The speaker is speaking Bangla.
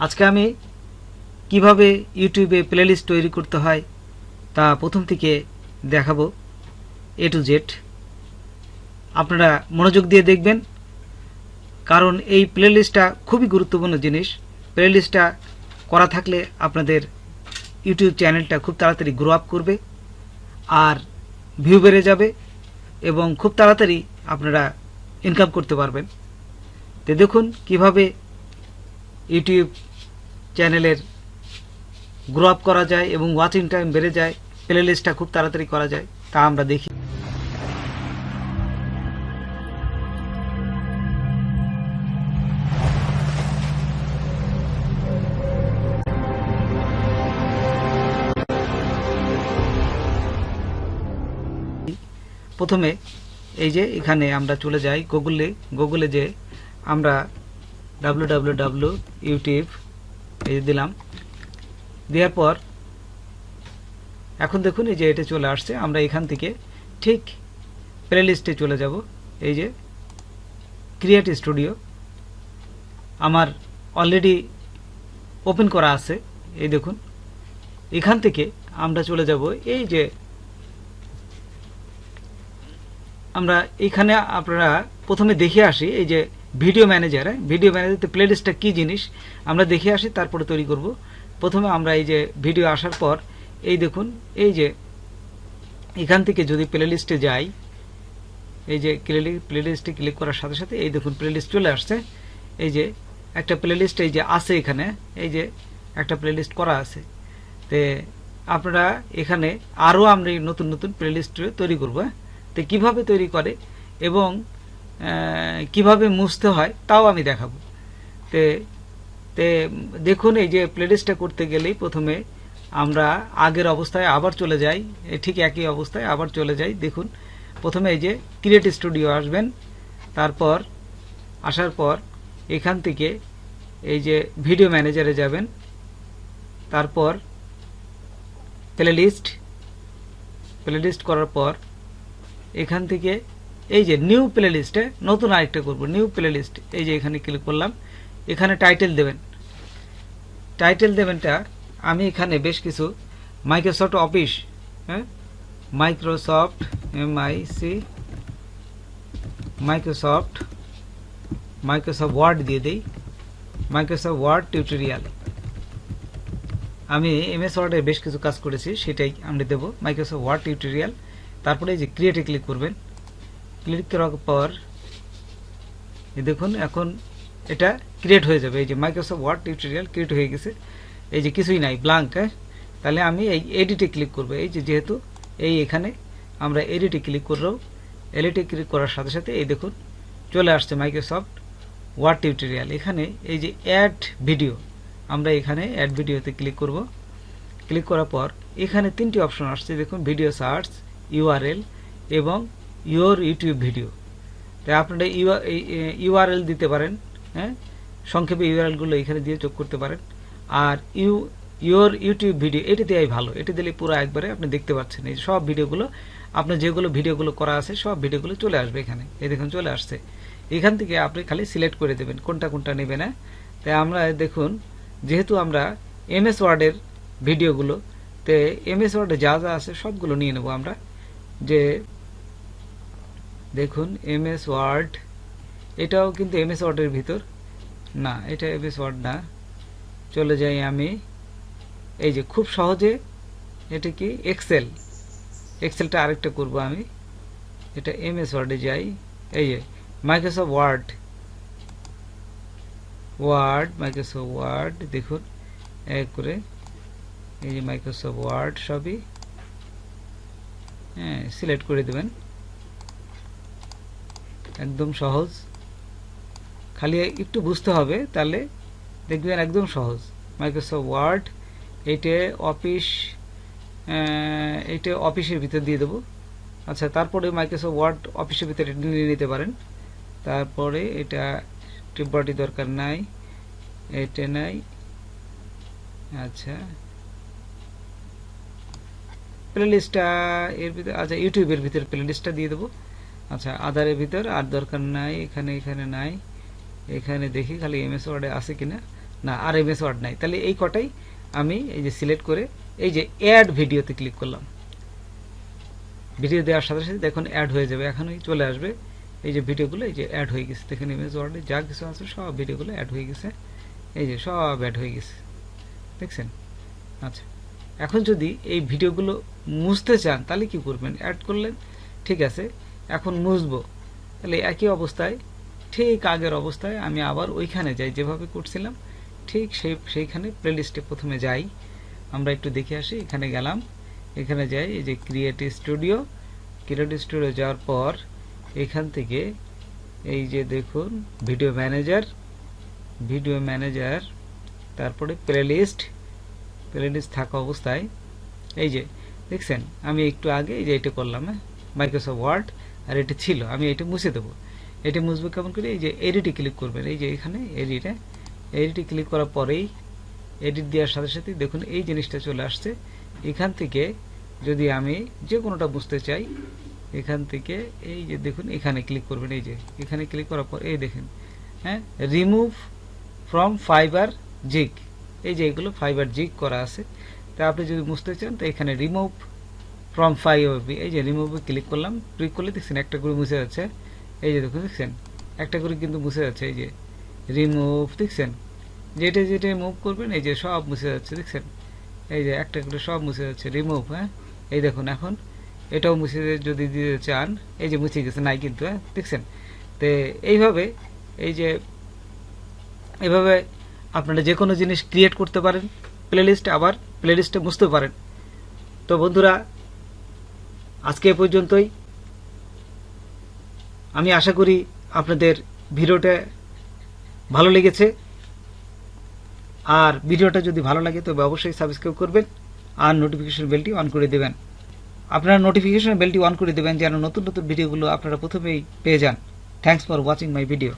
আজকে আমি কিভাবে ইউটিউবে প্লেলিস্ট তৈরি করতে হয় তা প্রথম থেকে দেখাবো এ টু জেড। আপনারা মনোযোগ দিয়ে দেখবেন, কারণ এই প্লেলিস্টটা খুবই গুরুত্বপূর্ণ জিনিস। প্লেলিস্টটা করা থাকলে আপনাদের ইউটিউব চ্যানেলটা খুব তাড়াতাড়ি গ্রো আপ করবে, আর ভিউ বেড়ে যাবে এবং খুব তাড়াতাড়ি আপনারা ইনকাম করতে পারবেন। তো দেখুন কিভাবে ইউটিউব চ্যানেলের গ্রো আপ করা যায় এবং ওয়াচিং টাইম বেড়ে যায়, প্লেলিস্টটা খুব তাড়াতাড়ি করা যায়, তা আমরা দেখি। প্রথমে এই যে এখানে আমরা চলে যাই গুগলে যে আমরা www.youtube এই দিলাম, দেওয়ার পর এখন দেখুন এই যে এটা চলে আসছে। আমরা এখান থেকে ঠিক প্লেলিস্টে চলে যাব। এই যে ক্রিয়েট স্টুডিও আমার অলরেডি ওপেন করা আছে। এই দেখুন এখান থেকে আমরা চলে যাব এই যে আমরা এখানে আপনারা প্রথমে দেখে আসি এই যে ভিডিও ম্যানেজার। ভিডিও ম্যানেজারতে প্লেলিস্টটা কি জিনিস আমরা দেখে আসি, তারপরে তৈরি করব। প্রথমে আমরা এই যে ভিডিও আসার পর এই দেখুন এই যে এখান থেকে যদি প্লেলিস্টে যাই, এই যে প্লেলিস্টে ক্লিক করার সাথে সাথে এই দেখুন প্লেলিস্ট চলে আসছে। এই যে একটা প্লেলিস্ট এই যে আছে এখানে, এই যে একটা প্লেলিস্ট করা আছে। তে আপনারা এখানে আরও আমরা নতুন নতুন প্লেলিস্ট তৈরি করব। তো কিভাবে তৈরি করে এবং কিভাবে মুছতে হয় তাও আমি দেখাবো। তে দেখুন এই যে প্লেলিস্টটা করতে গেলেই প্রথমে আমরা আগের অবস্থায় আবার চলে যাই, ঠিক একই অবস্থায় আবার চলে যাই। দেখুন প্রথমে এই যে ক্রিয়েট স্টুডিও আসবেন, তারপর আসার পর এখান থেকে এই যে ভিডিও ম্যানেজারে যাবেন, তারপর প্লেলিস্ট করার পর এখান থেকে এই যে নিউ প্লেলিস্টে নতুন আরেকটা করব, নিউ প্লেলিস্ট। এই যে এখানে ক্লিক করলাম, এখানে টাইটেল দেবেনটা আমি এখানে বেশ কিছু মাইক্রোসফট অফিস, মাইক্রোসফট ওয়ার্ড দিয়ে দেই, মাইক্রোসফট ওয়ার্ড টিউটোরিয়াল। আমি এমএস ওয়ার্ডে বেশ কিছু কাজ করেছি, সেটাই আমরা দেব, মাইক্রোসফট ওয়ার্ড টিউটোরিয়াল। তারপরে এই যে ক্রিয়েটে ক্লিক করবেন। ক্লিক করার পর দেখুন এখন এটা ক্রিয়েট হয়ে যাবে। এই যে মাইক্রোসফট ওয়ার্ড টিউটোরিয়াল ক্রিয়েট হয়ে গেছে। এই যে কিছুই নাই, ব্ল্যাঙ্ক। তাহলে আমি এই এডিটে ক্লিক করব। এই যে যেহেতু এই এখানে আমরা এডিটে ক্লিক করব, এডিটে ক্লিক করার সাথে সাথে এই দেখুন চলে আসছে মাইক্রোসফট ওয়ার্ড টিউটোরিয়াল। এখানে এই যে অ্যাড ভিডিও, আমরা এখানে অ্যাড ভিডিওতে ক্লিক করব। ক্লিক করার পর এখানে তিনটি অপশন আসছে, দেখুন ভিডিও সার্চ, ইউআরএল এবং ইউর ইউটিউব ভিডিও। তাই আপনারা ইউআরএল দিতে পারেন, সংক্ষেপে ইউআরএলগুলো এখানে দিয়ে যোগ করতে পারেন। আর ইউর ইউটিউব ভিডিও এটা দেওয়াই ভালো, এটা দিলে পুরো একবারে আপনি দেখতে পাচ্ছেন এই সব ভিডিওগুলো, আপনার যেগুলো ভিডিওগুলো করা আছে সব ভিডিওগুলো চলে আসবে এখানে। এই দেখুন চলে আসছে। এখান থেকে আপনি খালি সিলেক্ট করে দেবেন কোনটা কোনটা নেবেন। তাই আমরা দেখুন যেহেতু আমরা এমএস ওয়ার্ডের ভিডিওগুলো, তে এমএস ওয়ার্ডে যা যা আছে সবগুলো নিয়ে নেব আমরা। যে দেখুন এমএস ওয়ার্ড, এটাও কিন্তু এমএস ওয়ার্ডের ভিতর না, এটা এমএস ওয়ার্ড না। চলে যাই আমি এই যে খুব সহজে, এটা কি এক্সেলটা আরেকটা করব আমি। এটা এমএস ওয়ার্ডে যাই, এই যে মাইক্রোসফট ওয়ার্ড দেখুন এক করে এই যে মাইক্রোসফট ওয়ার্ড সবই সিলেক্ট করে দেবেন। একদম সহজ, খালি একটু বুঝতে হবে, তাহলে দেখবেন একদম সহজ। মাইক্রোসফট ওয়ার্ড এইটা অফিসের ভিতর দিয়ে দেবো। আচ্ছা, তারপরে মাইক্রোসফট ওয়ার্ড অফিসের ভিতরে নিয়ে নিতে পারেন। তারপরে এটা টিপবডি দরকার নাই, এটা নাই। আচ্ছা প্লেলিস্টটা এর ভিতরে, আচ্ছা ইউটিউবের ভিতরে প্লেলিস্টটা দিয়ে দেবো। আচ্ছা আদারের ভিতর আর দরকার নাই, এখানে নাই। এখানে দেখি খালি এমএস ওয়ার্ডে আছে কিনা, না আর এমএস ওয়ার্ড নাই, তাহলে এই কটাই আমি এই যে সিলেক্ট করে এই যে অ্যাড ভিডিওতে ক্লিক করলাম। ভিডিও দেওয়ার সাথে সাথে দেখুন অ্যাড হয়ে যাবে, এখনই চলে আসবে এই যে ভিডিওগুলো এই যে অ্যাড হয়ে গেছে। দেখেন এমএস ওয়ার্ডে যা কিছু আছে সব ভিডিওগুলো অ্যাড হয়ে গেছে, এই যে সব অ্যাড হয়ে গেছে, দেখছেন। আচ্ছা, এখন যদি এই ভিডিওগুলো মুছতে চান তাহলে কি করবেন? অ্যাড করলেন, ঠিক আছে, এখন মুছবো, তাহলে একই অবস্থায় ঠিক আগের অবস্থায় আমি আবার ওইখানে যাই, যেভাবে করছিলাম ঠিক সেইখানে প্লেলিস্টে প্রথমে যাই। আমরা একটু দেখে আসি, এখানে গেলাম, এখানে যাই, এই যে ক্রিয়েটিভ স্টুডিও যাওয়ার পর এখান থেকে এই যে দেখুন ভিডিও ম্যানেজার, তারপরে প্লেলিস্ট থাকা অবস্থায় এই যে দেখছেন আমি একটু আগে এই যে এটা করলাম, মাইক্রোসফট ওয়ার্ড, আর এটা ছিল, আমি এটা মুছে দেবো। এটা মুছবো কেমন করে? এই যে এডিটে ক্লিক করবেন, এই যে এখানে এডিটে ক্লিক করার পরেই এডিট দেওয়ার সাথে সাথে দেখুন এই জিনিসটা চলে আসছে। এখান থেকে যদি আমি যে কোনোটা বুঝতে চাই, এখান থেকে এই যে দেখুন এখানে ক্লিক করবেন, এই যে এখানে ক্লিক করার পর এই দেখেন, হ্যাঁ, রিমুভ ফ্রম ফাইবার জিগ, এই যে এগুলো ফাইবার জিগ করা আছে। তা আপনি যদি বুঝতে চান তো এখানে রিমুভ ফ্রম ফাইবার, এই যে রিমুভে ক্লিক করলাম, ক্লিক করলে দেখছেন একটা করে মুছে যাচ্ছে, এই যে দেখুন দেখছেন একটা করে কিন্তু মুছে যাচ্ছে, এই যে রিমুভ, দেখছেন যেটা মুভ করবেন এই যে সব মুছে যাচ্ছে, দেখছেন এই যে একটা করে সব মুছে যাচ্ছে, রিমুভ। হ্যাঁ, এই দেখুন এখন এটাও মুছে যদি দিতে চান, এই যে মুছে গেছে, নাই কিন্তু, হ্যাঁ দেখছেন। তো এইভাবে এই যে এভাবে আপনারা যে কোনো জিনিস ক্রিয়েট করতে পারেন প্লেলিস্টে, আবার প্লেলিস্টে মুছতে পারেন। তো বন্ধুরা আজকে এ পর্যন্তই। আমি আশা করি আপনাদের ভিডিওটা ভালো লেগেছে, আর ভিডিওটা যদি ভালো লাগে তবে অবশ্যই সাবস্ক্রাইব করবেন আর নোটিফিকেশন বেলটি অন করে দেবেন। আপনারা নোটিফিকেশন বেলটি অন করে দেবেন যেন নতুন নতুন ভিডিওগুলো আপনারা প্রথমেই পেয়ে যান। Thanks for watching my video.